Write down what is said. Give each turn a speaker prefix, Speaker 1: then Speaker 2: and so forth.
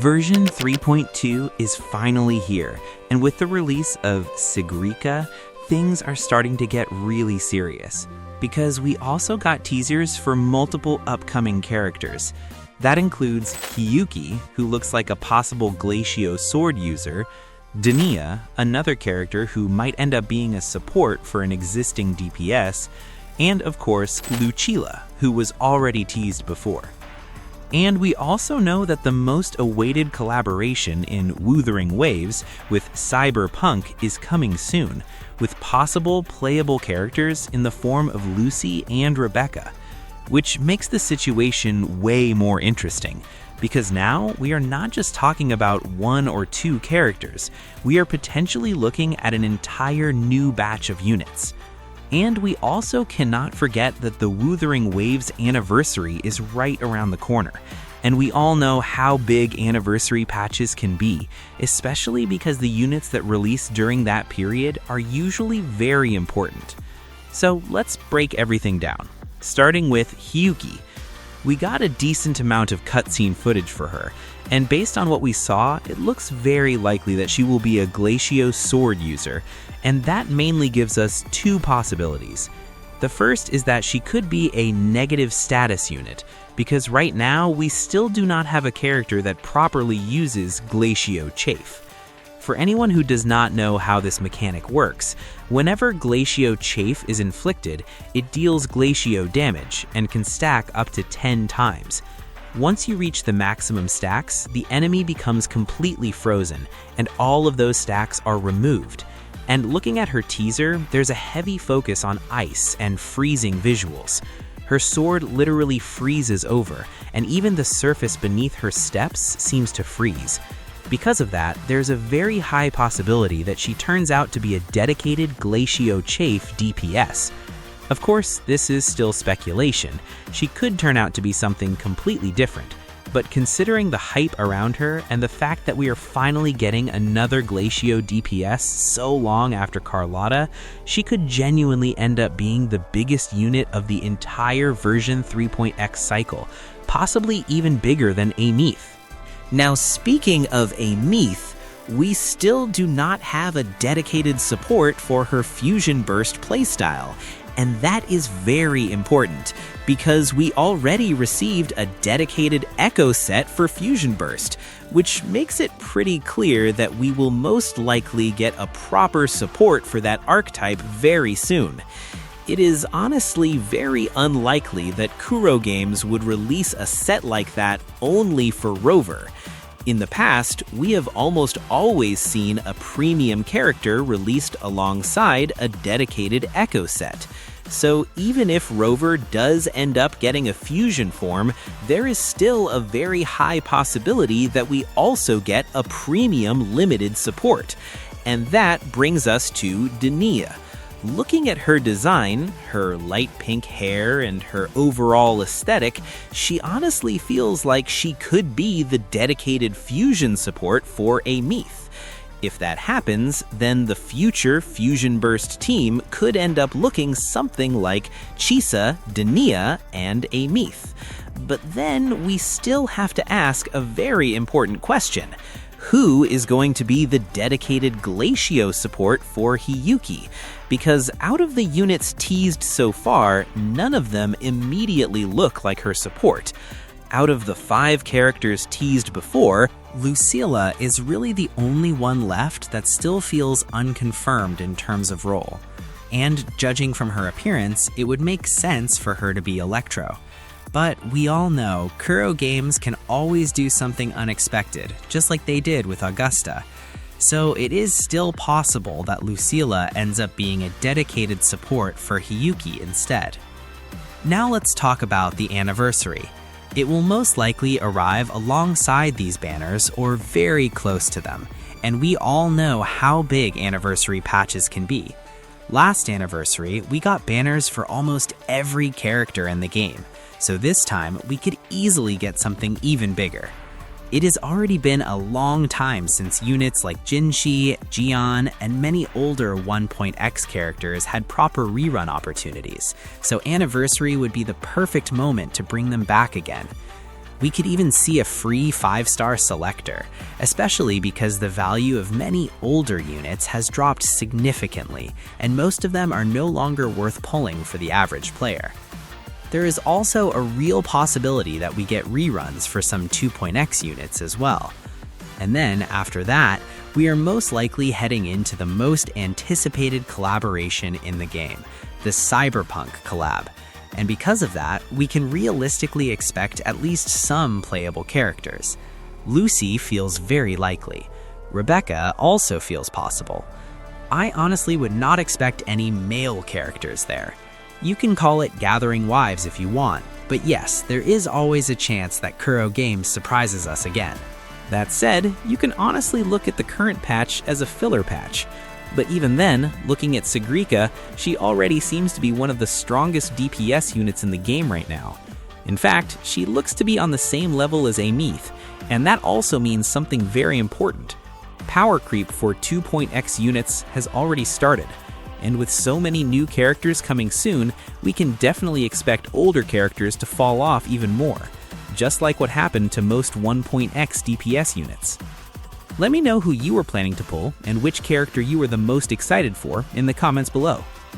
Speaker 1: Version 3.2 is finally here, and with the release of Sigrika, things are starting to get really serious, because we also got teasers for multiple upcoming characters. That includes Hiyuki, who looks like a possible Glacio sword user, Denia, another character who might end up being a support for an existing DPS, and of course Lucillia, who was already teased before. And we also know that the most awaited collaboration in Wuthering Waves with Cyberpunk is coming soon, with possible playable characters in the form of Lucy and Rebecca, which makes the situation way more interesting, because now we are not just talking about one or two characters, we are potentially looking at an entire new batch of units. And we also cannot forget that the Wuthering Waves anniversary is right around the corner, and we all know how big anniversary patches can be, especially because the units that release during that period are usually very important. So let's break everything down, starting with Hiyuki. We got a decent amount of cutscene footage for her, and based on what we saw, it looks very likely that she will be a Glacio sword user, and that mainly gives us two possibilities. The first is that she could be a negative status unit, because right now we still do not have a character that properly uses Glacio Chafe. For anyone who does not know how this mechanic works, whenever Glacio Chafe is inflicted, it deals Glacio damage and can stack up to 10 times. Once you reach the maximum stacks, the enemy becomes completely frozen, and all of those stacks are removed. And looking at her teaser, there's a heavy focus on ice and freezing visuals. Her sword literally freezes over, and even the surface beneath her steps seems to freeze. Because of that, there's a very high possibility that she turns out to be a dedicated Glacio Chafe DPS. Of course, this is still speculation. She could turn out to be something completely different. But considering the hype around her and the fact that we are finally getting another Glacio DPS so long after Carlotta, she could genuinely end up being the biggest unit of the entire version 3.x cycle, possibly even bigger than Amith.
Speaker 2: Now, speaking of Amith, we still do not have a dedicated support for her Fusion Burst playstyle, and that is very important, because we already received a dedicated Echo set for Fusion Burst, which makes it pretty clear that we will most likely get a proper support for that archetype very soon. It is honestly very unlikely that Kuro Games would release a set like that only for Rover. In the past, we have almost always seen a premium character released alongside a dedicated Echo set. So even if Rover does end up getting a fusion form, there is still a very high possibility that we also get a premium limited support. And that brings us to Denia. Looking at her design, her light pink hair, and her overall aesthetic, she honestly feels like she could be the dedicated fusion support for Amith. If that happens, then the future Fusion Burst team could end up looking something like Chisa, Denia, and Amith. But then we still have to ask a very important question. Who is going to be the dedicated Glacio support for Hiyuki? Because out of the units teased so far, none of them immediately look like her support. Out of the 5 characters teased before, Lucillia is really the only one left that still feels unconfirmed in terms of role. And judging from her appearance, it would make sense for her to be Electro. But we all know Kuro Games can always do something unexpected, just like they did with Augusta. So it is still possible that Lucillia ends up being a dedicated support for Hiyuki instead. Now let's talk about the anniversary. It will most likely arrive alongside these banners or very close to them, and we all know how big anniversary patches can be. Last anniversary, we got banners for almost every character in the game, so this time we could easily get something even bigger. It has already been a long time since units like Jinshi, Jian, and many older 1.x characters had proper rerun opportunities, so Anniversary would be the perfect moment to bring them back again. We could even see a free 5-star selector, especially because the value of many older units has dropped significantly, and most of them are no longer worth pulling for the average player. There is also a real possibility that we get reruns for some 2.x units as well. And then, after that, we are most likely heading into the most anticipated collaboration in the game, the Cyberpunk Collab. And because of that, we can realistically expect at least some playable characters. Lucy feels very likely. Rebecca also feels possible. I honestly would not expect any male characters there. You can call it Gathering Wives if you want, but yes, there is always a chance that Kuro Games surprises us again. That said, you can honestly look at the current patch as a filler patch. But even then, looking at Sigrika, she already seems to be one of the strongest DPS units in the game right now. In fact, she looks to be on the same level as Amith, and that also means something very important. Power creep for 2.x units has already started, and with so many new characters coming soon, we can definitely expect older characters to fall off even more, just like what happened to most 1.x DPS units. Let me know who you were planning to pull and which character you were the most excited for in the comments below.